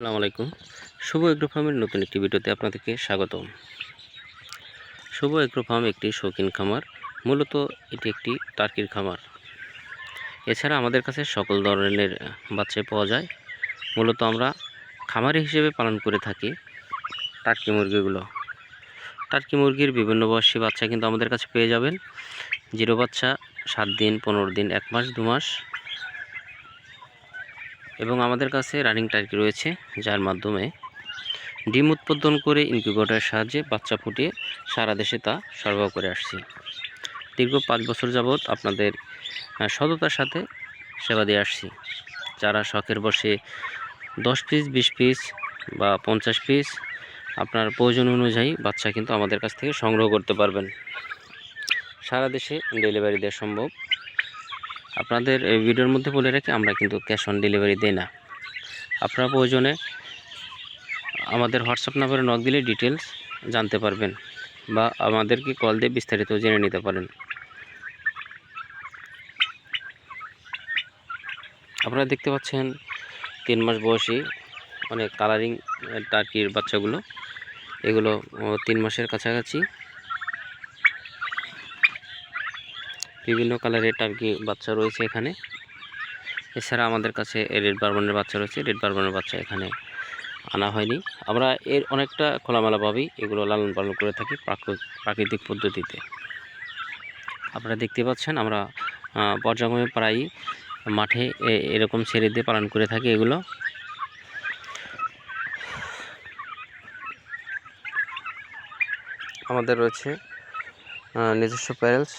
আসসালামু আলাইকুম। শুভ এগ্রো ফার্মের নতুন একটি ভিডিওতে আপনাদেরকে স্বাগতম। শুভ এগ্রো ফার্ম একটি শৌখিন খামার। মূলত এটি একটি টার্কির খামার। এছাড়া আমাদের কাছে সকল ধরনের বাচ্চাই পাওয়া যায়। মূলত আমরা খামারি হিসেবে পালন করে থাকি টার্কি মুরগিগুলো। টার্কি মুরগির বিভিন্ন বয়সী বাচ্চা কিন্তু আমাদের কাছে পেয়ে যাবেন। জিরো বাচ্চা 7 দিন, 15 দিন, 1 মাস, 2 মাস এবং আমাদের কাছে রানিং টার্কি রয়েছে, যার মাধ্যমে ডিম উৎপাদন করে ইনকিউবেটরের সাহায্যে বাচ্চা ফুটিয়ে সারা দেশে তা সরবরাহ করে আসছি। দীর্ঘ 5 বছর যাবৎ আপনাদের সততার সাথে সেবা দিয়ে আসছি। যারা শখের বসে 10 পিস, 20 পিস বা 50 পিস আপনার প্রয়োজন অনুযায়ী বাচ্চা কিন্তু আমাদের কাছ থেকে সংগ্রহ করতে পারবেন। সারা দেশে ডেলিভারি দেওয়া সম্ভব। আপনাদের ভিডিওর মধ্যে বলে রাখি, আমরা কিন্তু ক্যাশ অন ডেলিভারি দেই না। আপনারা প্রয়োজনে আমাদের হোয়াটসঅ্যাপ নাম্বারে নক দিলে ডিটেলস জানতে পারবেন বা আমাদেরকে কল দিয়ে বিস্তারিত জেনে নিতে পারেন। আপনারা দেখতে পাচ্ছেন 3 মাস বয়সী অনেক কালারিং টার্কির বাচ্চাগুলো। এগুলো 3 মাসের কাছাকাছি। বিভিন্ন কালারের টার্কি বাচ্চা রয়েছে এখানে। এছাড়া আমাদের কাছে রেড বারবানের বাচ্চা রয়েছে। রেড বারবানের বাচ্চা এখানে আনা হয়নি। আমরা এর অনেকটা খোলামেলাভাবেই এগুলো লালন পালন করে থাকি প্রাকৃতিক পদ্ধতিতে। আপনারা দেখতে পাচ্ছেন আমরা পর্যায়ক্রমে প্রায়ই মাঠে এরকম ছেড়ে দিয়ে পালন করে থাকি এগুলো। আমাদের রয়েছে নিজস্ব প্যারেলস।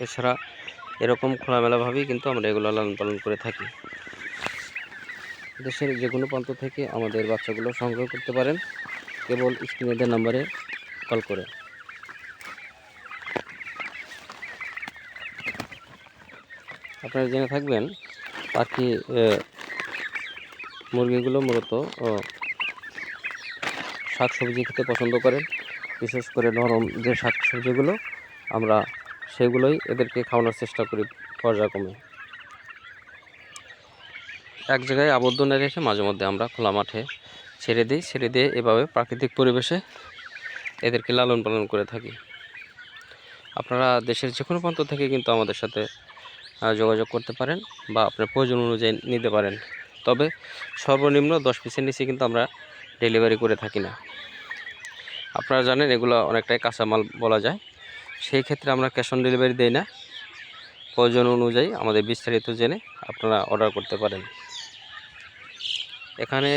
এছাড়া এরকম খোলামেলাভাবেই কিন্তু আমরা এগুলো লালন পালন করে থাকি। দেশের যে কোনো প্রান্ত থেকে আমাদের বাচ্চাগুলো সংগ্রহ করতে পারেন কেবল স্ক্রিনে দেওয়া নাম্বারে কল করে। আপনারা জেনে থাকবেন টার্কি মুরগিগুলো মূলত শাকসবজি খেতে পছন্দ করেন। বিশেষ করে নরম যে শাকসবজিগুলো আমরা সেগুলোই এদেরকে খাওয়ানোর চেষ্টা করি পর্যায়ক্রমে। এক জায়গায় আবদ্ধ না রেখে মাঝে মধ্যে আমরা খোলা মাঠে ছেড়ে দিয়ে এভাবে প্রাকৃতিক পরিবেশে এদেরকে লালন পালন করে থাকি। আপনারা দেশের যে কোনো প্রান্ত থেকে কিন্তু আমাদের সাথে যোগাযোগ করতে পারেন বা আপনার প্রয়োজন অনুযায়ী নিতে পারেন। তবে সর্বনিম্ন 10 পিসের নিচে কিন্তু আমরা ডেলিভারি করে থাকি না। আপনারা জানেন এগুলো অনেকটাই কাঁচামাল বলা যায়। সেই ক্ষেত্রে আমরা ক্যাশ অন ডেলিভারি দেই না। প্রয়োজন অনুযায়ী আমাদের বিস্তারিত জেনে আপনারা অর্ডার করতে পারেন। এখানে